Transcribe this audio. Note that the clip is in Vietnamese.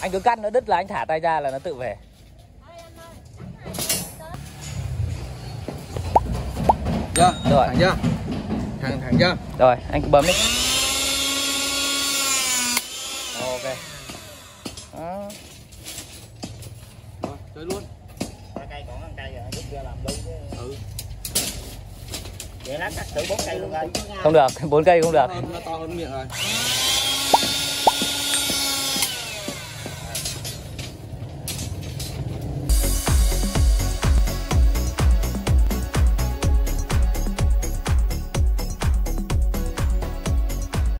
Anh cứ cắt nó đứt là anh thả tay ra là nó tự về. Chưa? Rồi. Thẳng chưa? Thẳng chưa? Rồi, anh cứ bấm đi. Ok. Đó. Rồi, chơi luôn. Cây còn ăn cây rồi, rút ra làm luôn chứ. Ừ. Vậy lát cắt thử 4 cây luôn rồi. Không được, 4 cây không được. Nó to hơn miệng rồi.